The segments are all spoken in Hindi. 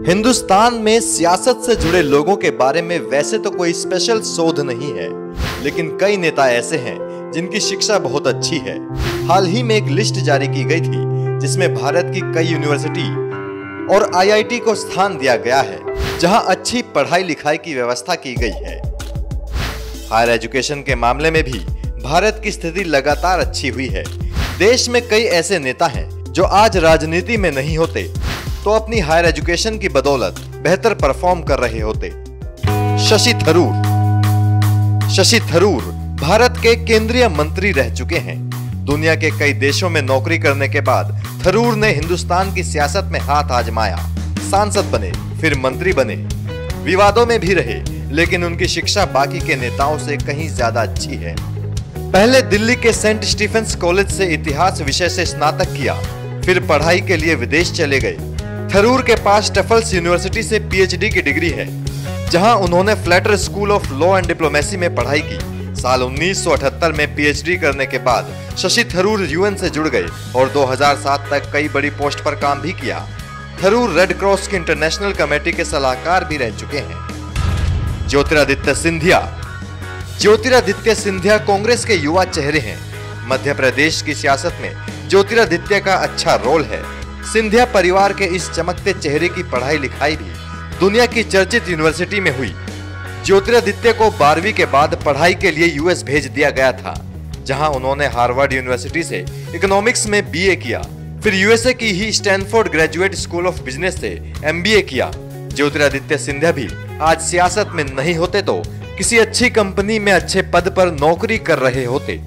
हिंदुस्तान में सियासत से जुड़े लोगों के बारे में वैसे तो कोई स्पेशल शोध नहीं है, लेकिन कई नेता ऐसे हैं जिनकी शिक्षा बहुत अच्छी है। हाल ही में एक लिस्ट जारी की गई थी जिसमें भारत की कई यूनिवर्सिटी और आईआईटी को स्थान दिया गया है, जहां अच्छी पढ़ाई लिखाई की व्यवस्था की गई है। हायर एजुकेशन के मामले में भी भारत की स्थिति लगातार अच्छी हुई है। देश में कई ऐसे नेता हैं जो आज राजनीति में नहीं होते तो अपनी हायर एजुकेशन की बदौलत बेहतर परफॉर्म कर रहे होते। शशि थरूर भारत के केंद्रीय मंत्री रह चुके हैं। दुनिया के कई देशों में नौकरी करने के बाद थरूर ने हिंदुस्तान की सियासत में हाथ आजमाया। सांसद बने, फिर मंत्री बने, विवादों में भी रहे, लेकिन उनकी शिक्षा बाकी के नेताओं से कहीं ज्यादा अच्छी है। पहले दिल्ली के सेंट स्टीफेंस कॉलेज से इतिहास विषय से स्नातक किया, फिर पढ़ाई के लिए विदेश चले गए। थरूर के पास टफल्स यूनिवर्सिटी से पीएचडी की डिग्री है, जहां उन्होंने flatter school of law and diplomacy में पढ़ाई की। साल 1978 में पीएचडी करने के बाद शशि थरूर यूएन से जुड़ गए और 2007 तक कई बड़ी पोस्ट पर काम भी किया। थरूर रेड क्रॉस की इंटरनेशनल कमेटी के सलाहकार भी रह चुके हैं। ज्योतिरादित्य सिंधिया कांग्रेस के युवा चेहरे हैं। मध्य प्रदेश की सियासत में ज्योतिरादित्य का अच्छा रोल है। सिंधिया परिवार के इस चमकते चेहरे की पढ़ाई लिखाई भी दुनिया की चर्चित यूनिवर्सिटी में हुई। ज्योतिरादित्य को 12वीं के बाद पढ़ाई के लिए यूएस भेज दिया गया था, जहां उन्होंने हार्वर्ड यूनिवर्सिटी से इकोनॉमिक्स में बीए किया, फिर यूएसए की ही Stanford graduate school of business से एमबीए किया। ज्योतिरादित्य सिंधिया भी आज सियासत में नहीं होते तो किसी अच्छी कंपनी में अच्छे पद पर नौकरी कर रहे होते।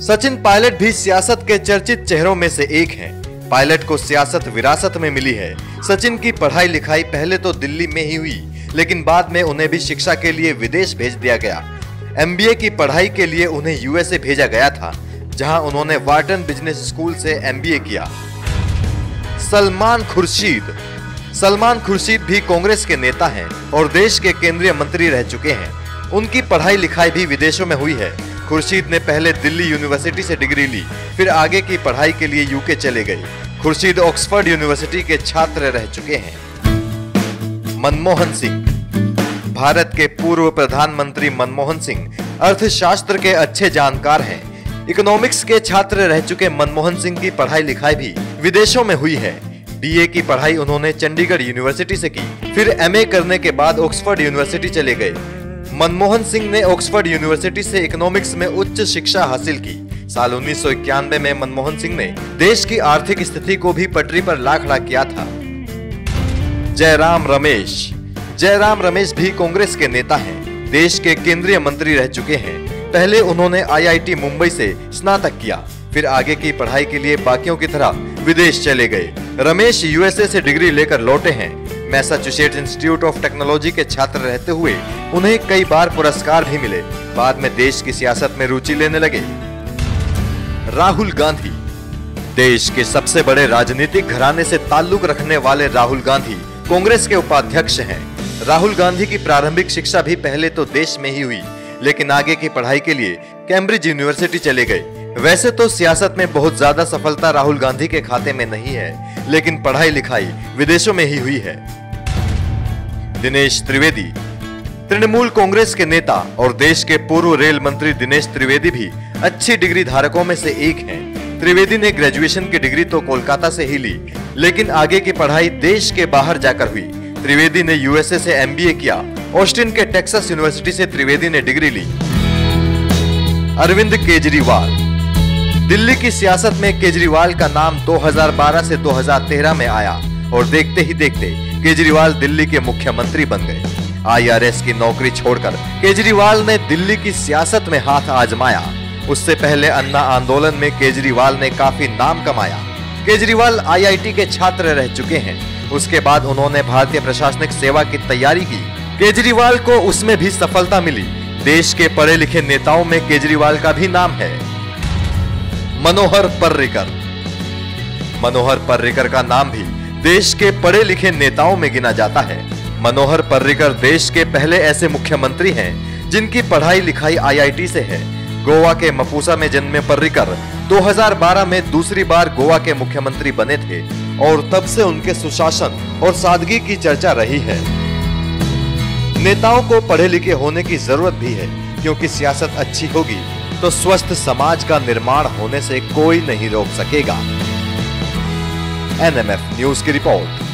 सचिन पायलट भी सियासत के चर्चित चेहरों में से एक हैं। पायलट को सियासत विरासत में मिली है। सचिन की पढ़ाई लिखाई पहले तो दिल्ली में ही हुई, लेकिन बाद में उन्हें भी शिक्षा के लिए विदेश भेज दिया गया। एमबीए की पढ़ाई के लिए उन्हें यूएसए भेजा गया था, जहां उन्होंने वार्टन बिजनेस स्कूल से एमबीए किया। सलमान खुर्शीद भी कांग्रेस के नेता हैं और देश के केंद्रीय मंत्री रह चुके हैं। उनकी पढ़ाई लिखाई भी विदेशों में हुई है। खुर्शीद ने पहले दिल्ली यूनिवर्सिटी से डिग्री ली, फिर आगे की पढ़ाई के लिए यूके चले गए। खुर्शीद ऑक्सफोर्ड यूनिवर्सिटी के छात्र रह चुके हैं। मनमोहन सिंह भारत के पूर्व प्रधानमंत्री मनमोहन सिंह अर्थशास्त्र के अच्छे जानकार हैं। इकोनॉमिक्स के छात्र रह चुके मनमोहन सिंह की पढ़ाई लिखाई भी विदेशों में हुई है। बीए की पढ़ाई उन्होंने चंडीगढ़ यूनिवर्सिटी से की, फिर एमए करने के बाद ऑक्सफोर्ड यूनिवर्सिटी चले गए। मनमोहन सिंह ने ऑक्सफोर्ड यूनिवर्सिटी से इकोनॉमिक्स में उच्च शिक्षा हासिल की। साल 1991 में मनमोहन सिंह ने देश की आर्थिक स्थिति को भी पटरी पर ला खड़ा किया था। जयराम रमेश भी कांग्रेस के नेता हैं। देश के केंद्रीय मंत्री रह चुके हैं। पहले उन्होंने आईआईटी मुंबई से स्नातक किया, फिर आगे की पढ़ाई के लिए बाकियों की तरह विदेश चले गए। रमेश यूएसए से डिग्री लेकर लौटे हैं। मैसाचुसेट्स इंस्टीट्यूट ऑफ टेक्नोलॉजी के छात्र रहते हुए उन्हें कई बार पुरस्कार भी मिले। बाद में देश की सियासत में रुचि लेने लगे। राहुल गांधी देश के सबसे बड़े राजनीतिक घराने से ताल्लुक रखने वाले राहुल गांधी कांग्रेस के उपाध्यक्ष हैं। राहुल गांधी की प्रारंभिक शिक्षा भी पहले तो देश में ही हुई, लेकिन आगे की पढ़ाई के लिए कैम्ब्रिज यूनिवर्सिटी चले गए। वैसे तो सियासत में बहुत ज्यादा सफलता राहुल गांधी के खाते में नहीं है, लेकिन पढ़ाई लिखाई विदेशों में ही हुई है। दिनेश त्रिवेदी तृणमूल कांग्रेस के नेता और देश के पूर्व रेल मंत्री दिनेश त्रिवेदी भी अच्छी डिग्री धारकों में से एक हैं। त्रिवेदी ने ग्रेजुएशन की डिग्री तो कोलकाता से ही ली, लेकिन आगे की पढ़ाई देश के बाहर जाकर हुई। त्रिवेदी ने यूएसए से एमबीए किया। ऑस्टिन के टेक्सास यूनिवर्सिटी से त्रिवेदी ने डिग्री ली। अरविंद केजरीवाल दिल्ली की सियासत में केजरीवाल का नाम 2012 से 2013 में आया और देखते ही देखते केजरीवाल दिल्ली के मुख्यमंत्री बन गए। आईआरएस की नौकरी छोड़कर केजरीवाल ने दिल्ली की सियासत में हाथ आजमाया। उससे पहले अन्ना आंदोलन में केजरीवाल ने काफी नाम कमाया। केजरीवाल आईआईटी के छात्र रह चुके हैं। उसके बाद उन्होंने भारतीय प्रशासनिक सेवा की तैयारी की। केजरीवाल को उसमें भी सफलता मिली। देश के पढ़े लिखे नेताओं में केजरीवाल का भी नाम है। मनोहर पर्रिकर का नाम भी देश के पढ़े लिखे नेताओं में गिना जाता है। मनोहर पर्रिकर देश के पहले ऐसे मुख्यमंत्री हैं जिनकी पढ़ाई लिखाई आईआईटी से है। गोवा के मपूसा में जन्मे पर्रिकर 2012 में दूसरी बार गोवा के मुख्यमंत्री बने थे और तब से उनके सुशासन और सादगी की चर्चा रही है। नेताओं को पढ़े लिखे होने की जरूरत भी है, क्योंकि सियासत अच्छी होगी तो स्वस्थ समाज का निर्माण होने से कोई नहीं रोक सकेगा। NMF न्यूज की रिपोर्ट।